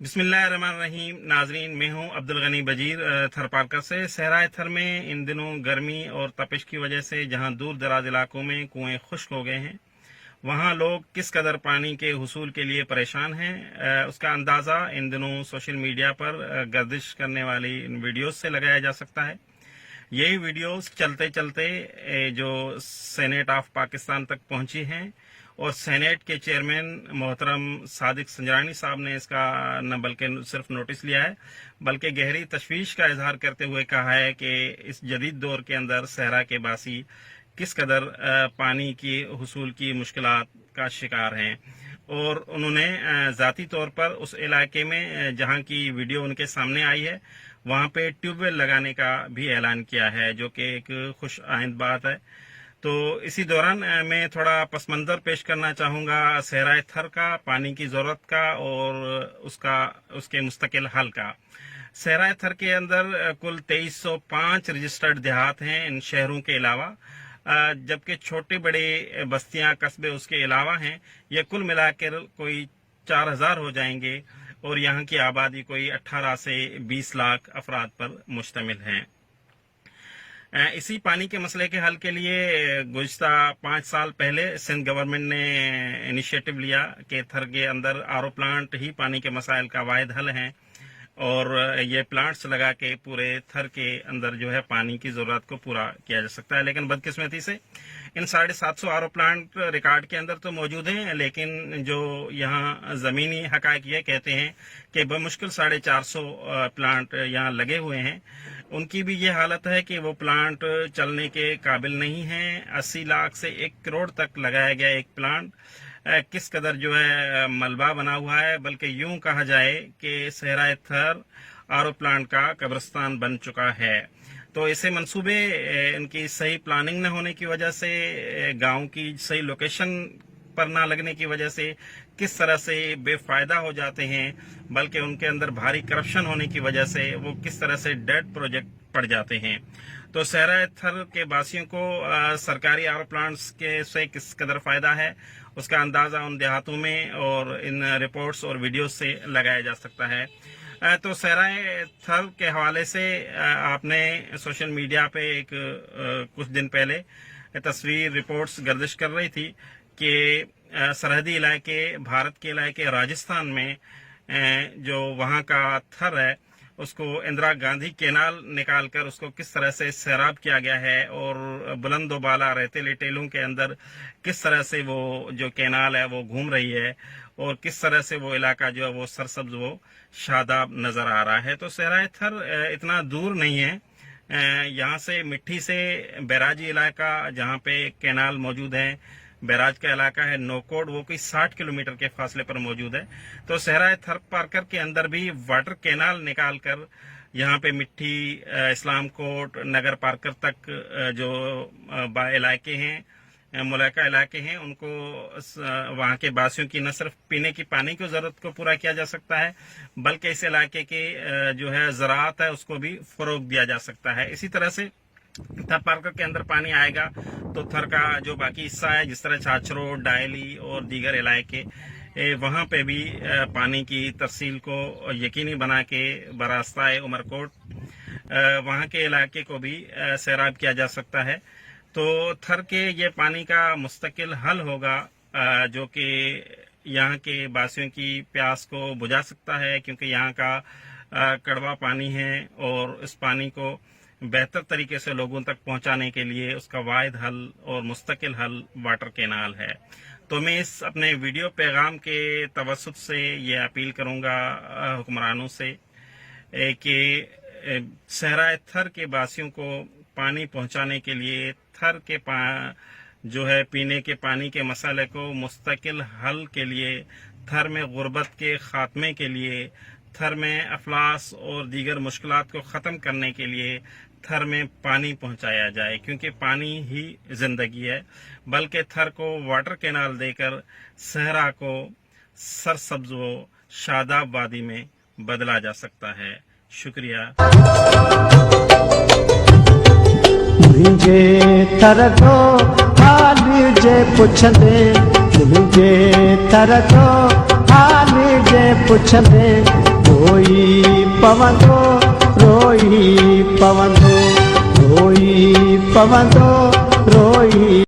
बिस्मिल्लाहिर्रहमानिर्रहीम। नाजरीन, मैं हूं अब्दुल गनी बजीर थर पार्कर से। सहराए थर में इन दिनों गर्मी और तपिश की वजह से जहां दूर दराज इलाकों में कुएं खुश्क हो गए हैं, वहां लोग किस कदर पानी के हुसूल के लिए परेशान हैं, उसका अंदाज़ा इन दिनों सोशल मीडिया पर गर्दिश करने वाली इन वीडियोस से लगाया जा सकता है। यही वीडियोस चलते चलते जो सेनेट ऑफ पाकिस्तान तक पहुंची हैं और सेनेट के चेयरमैन मोहतरम सादिक संजरानी साहब ने इसका न बल्कि सिर्फ नोटिस लिया है, बल्कि गहरी तशवीश का इजहार करते हुए कहा है कि इस जदीद दौर के अंदर सहरा के बासी किस कदर पानी की हुसूल की मुश्किलात का शिकार हैं। और उन्होंने ज़ाती तौर पर उस इलाके में जहां की वीडियो उनके सामने आई है, वहां पे ट्यूबवेल लगाने का भी ऐलान किया है, जो कि एक खुश आइंद बात है। तो इसी दौरान मैं थोड़ा पस मंज़र पेश करना चाहूँगा सहराए थर का, पानी की ज़रूरत का और उसके मुस्तकिल हल का। सहराए थर के अंदर कुल 2305 रजिस्टर्ड देहात हैं इन शहरों के अलावा, जबकि छोटे बड़े बस्तियां कस्बे उसके अलावा हैं। ये कुल मिलाकर कोई 4000 हो जाएंगे और यहाँ की आबादी कोई 18 से 20 लाख अफराद पर मुश्तमिल है। इसी पानी के मसले के हल के लिए गुज़िश्ता 5 साल पहले सिंध गवर्नमेंट ने इनिशिएटिव लिया कि थर के अंदर आरओ प्लांट ही पानी के मसाइल का वाहिद हल हैं और ये प्लांट्स लगा के पूरे थर के अंदर जो है पानी की ज़रूरत को पूरा किया जा सकता है। लेकिन बदकिस्मती से इन 750 आरओ प्लांट रिकॉर्ड के अंदर तो मौजूद हैं, लेकिन जो यहाँ ज़मीनी हक़ाइक़ ये कहते हैं कि बमुश्किल 450 प्लांट यहाँ लगे हुए हैं। उनकी भी ये हालत है कि वो प्लांट चलने के काबिल नहीं हैं। 80 लाख से 1 करोड़ तक लगाया गया एक प्लांट किस कदर जो है मलबा बना हुआ है, बल्कि यूं कहा जाए कि सहराए थर आरओ प्लांट का कब्रिस्तान बन चुका है। तो ऐसे मंसूबे इनकी सही प्लानिंग न होने की वजह से, गांव की सही लोकेशन पर ना लगने की वजह से किस तरह से बेफायदा हो जाते हैं, बल्कि उनके अंदर भारी करप्शन होने की वजह से वो किस तरह से डेड प्रोजेक्ट पड़ जाते हैं। तो सहराए थर के बासियों को सरकारी आरओ प्लांट्स के से किस कदर फायदा है, उसका अंदाज़ा उन देहातों में और इन रिपोर्ट्स और वीडियोस से लगाया जा सकता है। तो सहराए थर के हवाले से आपने सोशल मीडिया पे एक कुछ दिन पहले तस्वीर रिपोर्ट्स गर्दिश कर रही थी कि सरहदी इलाके, भारत के इलाके राजस्थान में जो वहाँ का थर है, उसको इंदिरा गांधी कैनाल निकाल कर उसको किस तरह से सैराब किया गया है और बुलंद बाला रेतीले टेलों के अंदर किस तरह से वो जो कैनाल है वो घूम रही है और किस तरह से वो इलाका जो है वो सरसब्ज वो शादाब नज़र आ रहा है। तो सहराए थर इतना दूर नहीं है, यहाँ से मिट्टी से बैराजी इलाका जहाँ पे कैनाल मौजूद है, बैराज का इलाका है नोकोड, वो कोई 60 किलोमीटर के फासले पर मौजूद है। तो सहराए थर पार्कर के अंदर भी वाटर कैनाल निकाल कर यहाँ पे मिट्टी इस्लाम कोट नगर पार्कर तक जो इलाके हैं, मुलाका इलाके हैं, उनको वहाँ के बासियों की न सिर्फ पीने की पानी की ज़रूरत को पूरा किया जा सकता है, बल्कि इस इलाके के जो है ज़राअत है उसको भी फ़रोग़ दिया जा सकता है। इसी तरह से थर पार्कर के अंदर पानी आएगा तो थर का जो बाकी हिस्सा है, जिस तरह छाछरो, डायली और दीगर इलाके, वहाँ पे भी पानी की तरसील को यकीनी बना के बरास्ताए उमरकोट वहाँ के इलाके को भी सैराब किया जा सकता है। तो थर के ये पानी का मुस्तकिल हल होगा जो कि यहाँ के बासियों की प्यास को बुझा सकता है, क्योंकि यहाँ का कड़वा पानी है और इस पानी को बेहतर तरीके से लोगों तक पहुंचाने के लिए उसका वाहिद हल और मुस्तकिल हल वाटर कैनाल है। तो मैं इस अपने वीडियो पैगाम के तवस्सुत से ये अपील करूंगा हुक्मरानों से कि सहराए थर के बासियों को पानी पहुंचाने के लिए थर के जो है पीने के पानी के मसले को मुस्तकिल हल के लिए, थर में गुर्बत के ख़ात्मे के लिए, थर में अफलास और दीगर मुश्किलात को ख़त्म करने के लिए थर में पानी पहुंचाया जाए, क्योंकि पानी ही ज़िंदगी है। बल्कि थर को वाटर कैनाल देकर सहरा को सरसब्ज व शादाब वादी में बदला जा सकता है। शुक्रिया। मुझे थर तो हाल जे पुछंदे, मुझे थर तो हाल जे पुछंदे पवंदो रोई पवंदो रोई पवंदो रोई